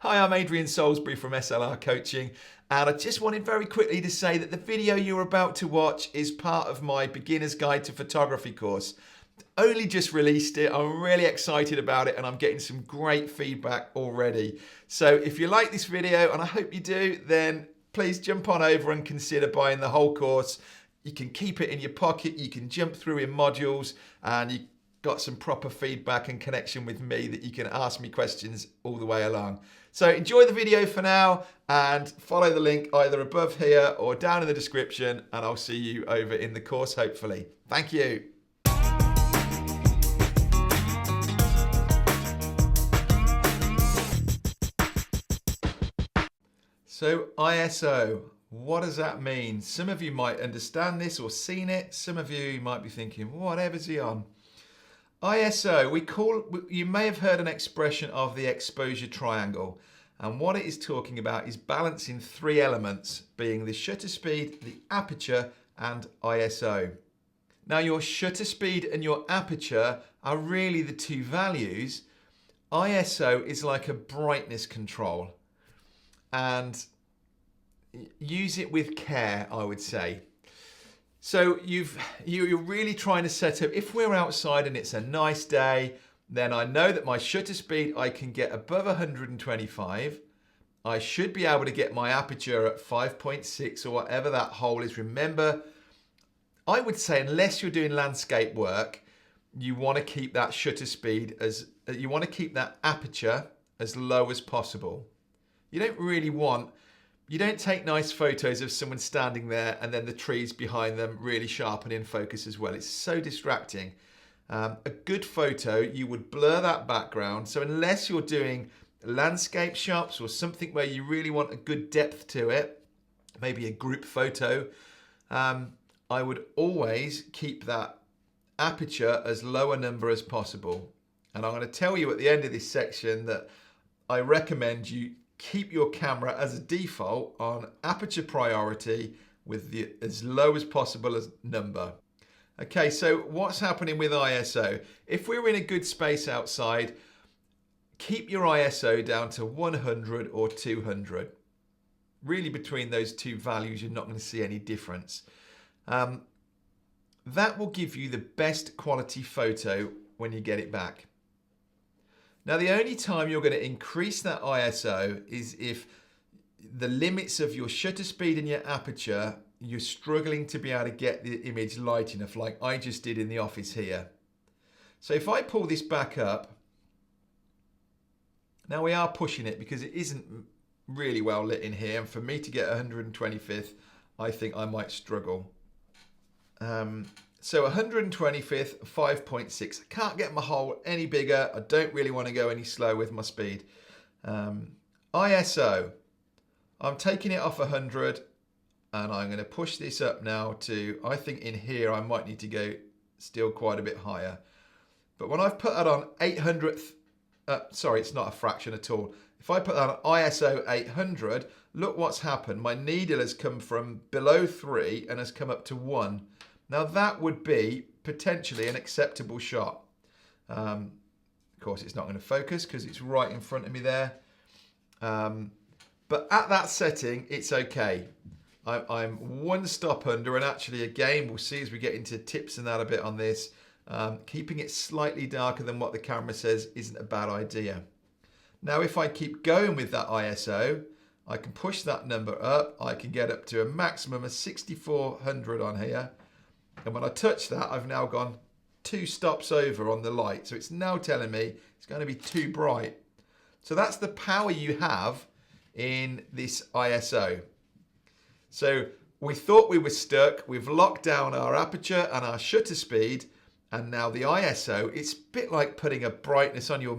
Hi, I'm Adrian Salisbury from SLR Coaching, and I just wanted very quickly to say that the video you're about to watch is part of my Beginner's Guide to Photography course. Only just released it, I'm really excited about it, and I'm getting some great feedback already. So if you like this video, and I hope you do, then please jump on over and consider buying the whole course. You can keep it in your pocket, you can jump through in modules, and you got some proper feedback and connection with me that you can ask me questions all the way along. So enjoy the video for now and follow the link either above here or down in the description, and I'll see you over in the course hopefully. Thank you. So ISO, what does that mean? Some of you might understand this or seen it. Some of you might be thinking, whatever's he on? ISO, you may have heard an expression of the exposure triangle, and what it is talking about is balancing three elements, being the shutter speed, the aperture, and ISO. Now your shutter speed and your aperture are really the two values. ISO is like a brightness control, and use it with care, I would say. So you're really trying to set up, if we're outside and it's a nice day, then I know that my shutter speed, I can get above 125. I should be able to get my aperture at 5.6 or whatever that hole is. Remember, I would say unless you're doing landscape work, you want to keep that shutter speed you want to keep that aperture as low as possible. You don't take nice photos of someone standing there and then the trees behind them really sharp and in focus as well. It's so distracting. A good photo, you would blur that background. So unless you're doing landscape shots or something where you really want a good depth to it, maybe a group photo, I would always keep that aperture as low a number as possible. And I'm going to tell you at the end of this section that I recommend you keep your camera as a default on aperture priority with the as low as possible as number. Okay, so what's happening with ISO? If we're in a good space outside, keep your ISO down to 100 or 200. Really between those two values, you're not going to see any difference. That will give you the best quality photo when you get it back. Now, the only time you're going to increase that ISO is if the limits of your shutter speed and your aperture, you're struggling to be able to get the image light enough, like I just did in the office here. So if I pull this back up, now we are pushing it because it isn't really well lit in here, and for me to get 125th, I think I might struggle. So 125th, 5.6. I can't get my hole any bigger. I don't really want to go any slow with my speed. ISO, I'm taking it off 100 and I'm going to push this up now to, I think in here I might need to go still quite a bit higher. But when I've put that on 800th, sorry, it's not a fraction at all. If I put that on ISO 800, look what's happened. My needle has come from below 3 and has come up to 1. Now that would be potentially an acceptable shot. Of course, it's not going to focus because it's right in front of me there. But at that setting, it's okay. I'm one stop under, and actually again, we'll see as we get into tips and that a bit on this, keeping it slightly darker than what the camera says isn't a bad idea. Now, if I keep going with that ISO, I can push that number up. I can get up to a maximum of 6400 on here. And when I touch that, I've now gone 2 stops over on the light. So it's now telling me it's going to be too bright. So that's the power you have in this ISO. So we thought we were stuck. We've locked down our aperture and our shutter speed. And now the ISO, it's a bit like putting a brightness on your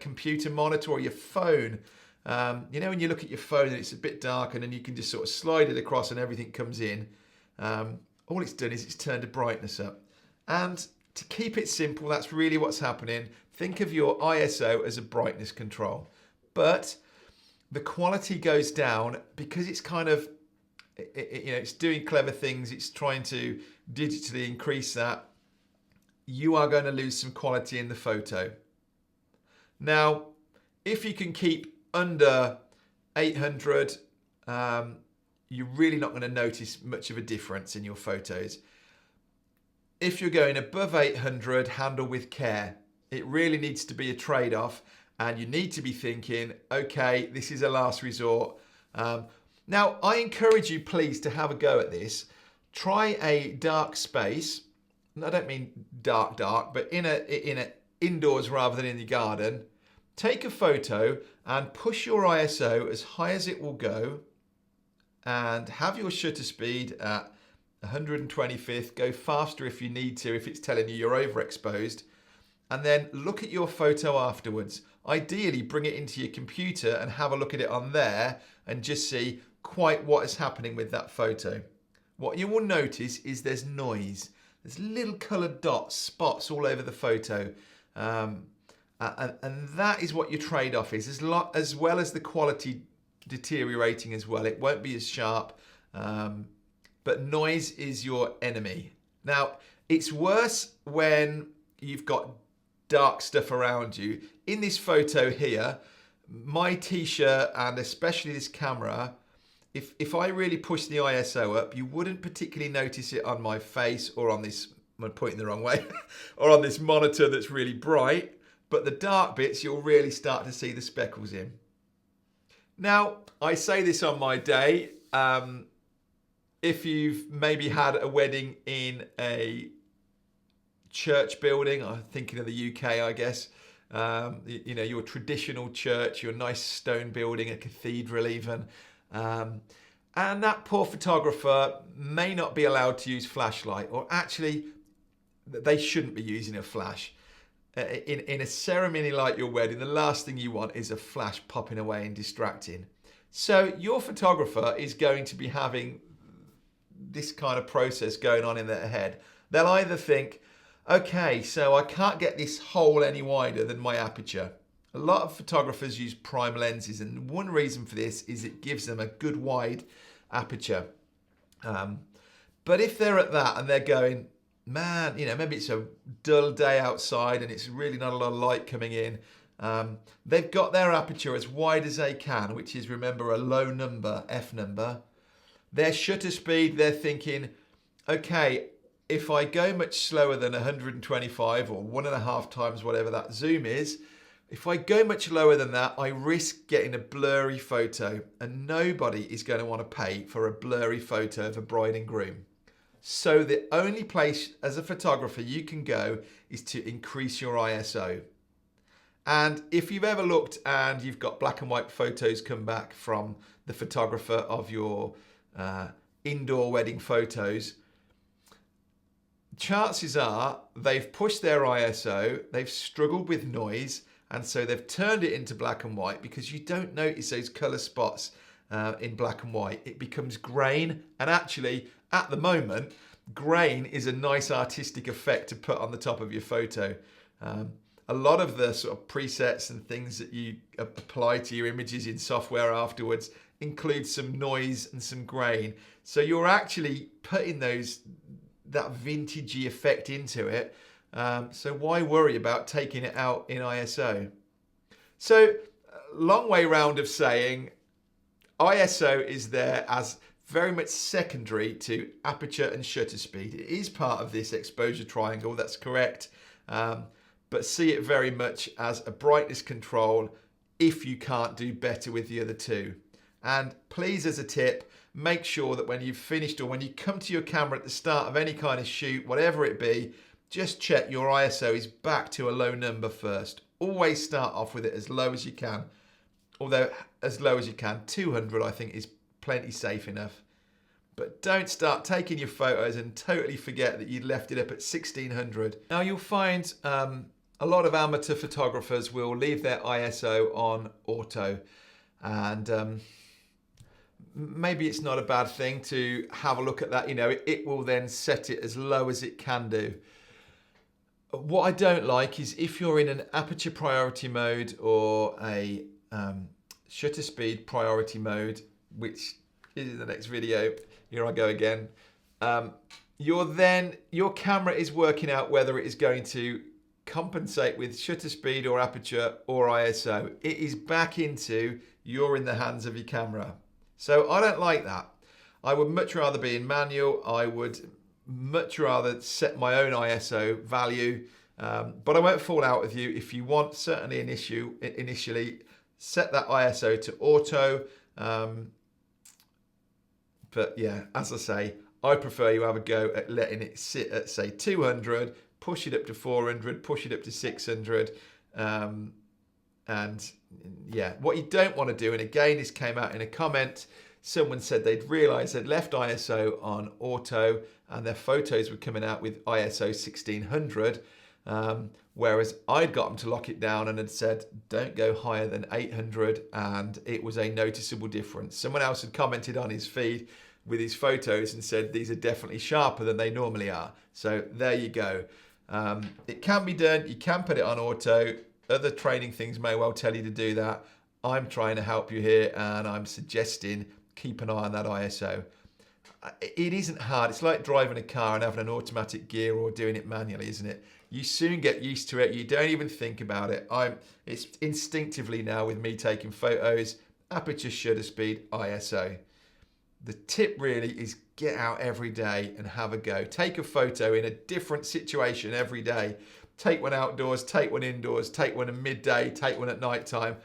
computer monitor or your phone. You know, when you look at your phone and it's a bit dark and then you can just sort of slide it across and everything comes in. All it's done is it's turned the brightness up. And to keep it simple, that's really what's happening. Think of your ISO as a brightness control. But the quality goes down because it's kind of, it's doing clever things. It's trying to digitally increase that. You are going to lose some quality in the photo. Now, if you can keep under 800, you're really not going to notice much of a difference in your photos. If you're going above 800, handle with care. It really needs to be a trade-off, and you need to be thinking, okay, this is a last resort. Now, I encourage you, please, to have a go at this. Try a dark space. And I don't mean dark, but in a indoors rather than in the garden. Take a photo and push your ISO as high as it will go, and have your shutter speed at 125th. Go faster if you need to, if it's telling you you're overexposed. And then look at your photo afterwards. Ideally, bring it into your computer and have a look at it on there and just see quite what is happening with that photo. What you will notice is there's noise. There's little coloured dots, spots all over the photo. And that is what your trade-off is, as well as the quality deteriorating as well. It won't be as sharp, but noise is your enemy. Now, it's worse when you've got dark stuff around you. In this photo here, my t-shirt and especially this camera, if I really push the ISO up, you wouldn't particularly notice it on my face or on this, I'm pointing the wrong way, or on this monitor that's really bright, but the dark bits, you'll really start to see the speckles in. Now, I say this on my day, if you've maybe had a wedding in a church building, I'm thinking of the UK, I guess, you know, your traditional church, your nice stone building, a cathedral even, and that poor photographer may not be allowed to use flashlight, or actually they shouldn't be using a flash. In a ceremony like your wedding, the last thing you want is a flash popping away and distracting. So your photographer is going to be having this kind of process going on in their head. They'll either think, okay, so I can't get this hole any wider than my aperture. A lot of photographers use prime lenses, and one reason for this is it gives them a good wide aperture. But if they're at that and they're going, man, you know, maybe it's a dull day outside and it's really not a lot of light coming in, they've got their aperture as wide as they can, which is, remember, a low number, F number. Their shutter speed, they're thinking, okay, if I go much slower than 125 or 1.5 times whatever that zoom is, if I go much lower than that, I risk getting a blurry photo, and nobody is going to want to pay for a blurry photo of a bride and groom. So the only place as a photographer you can go is to increase your ISO. And if you've ever looked and you've got black and white photos come back from the photographer of your indoor wedding photos, chances are they've pushed their ISO, they've struggled with noise, and so they've turned it into black and white, because you don't notice those colour spots in black and white. It becomes grain, and actually at the moment grain is a nice artistic effect to put on the top of your photo. A lot of the sort of presets and things that you apply to your images in software afterwards include some noise and some grain, so you're actually putting that vintagey effect into it. So why worry about taking it out in ISO? So long way round of saying ISO is there as very much secondary to aperture and shutter speed. It is part of this exposure triangle, that's correct, but see it very much as a brightness control if you can't do better with the other two. And please, as a tip, make sure that when you've finished, or when you come to your camera at the start of any kind of shoot, whatever it be, just check your ISO is back to a low number first. Always start off with it as low as you can. Although as low as you can, 200 I think is plenty safe enough. But don't start taking your photos and totally forget that you'd left it up at 1600. Now you'll find a lot of amateur photographers will leave their ISO on auto, and maybe it's not a bad thing to have a look at that. You know, it will then set it as low as it can do. What I don't like is if you're in an aperture priority mode or a shutter speed priority mode, which is in the next video, here I go again, your camera is working out whether it is going to compensate with shutter speed or aperture or ISO. It is back into you're in the hands of your camera. So I don't like that. I would much rather be in manual. I would much rather set my own ISO value, but I won't fall out with you. If you want, certainly initially set that ISO to auto. But yeah, as I say, I prefer you have a go at letting it sit at, say, 200, push it up to 400, push it up to 600. And yeah, what you don't want to do, and again, this came out in a comment, someone said they'd realised they'd left ISO on auto and their photos were coming out with ISO 1600, whereas I'd got them to lock it down and had said, don't go higher than 800, and it was a noticeable difference. Someone else had commented on his feed with his photos and said, these are definitely sharper than they normally are. So there you go. It can be done. You can put it on auto. Other training things may well tell you to do that. I'm trying to help you here, and I'm suggesting keep an eye on that ISO. It isn't hard. It's like driving a car and having an automatic gear or doing it manually, isn't it? You soon get used to it. You don't even think about it. It's instinctively now with me taking photos, aperture, shutter speed, ISO. The tip really is get out every day and have a go. Take a photo in a different situation every day. Take one outdoors, take one indoors, take one at midday, take one at night time.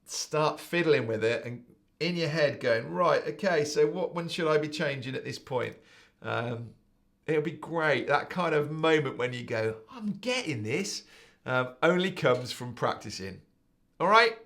Start fiddling with it and in your head going, right, okay, so what one should I be changing at this point? It'll be great. That kind of moment when you go, I'm getting this, only comes from practicing. All right?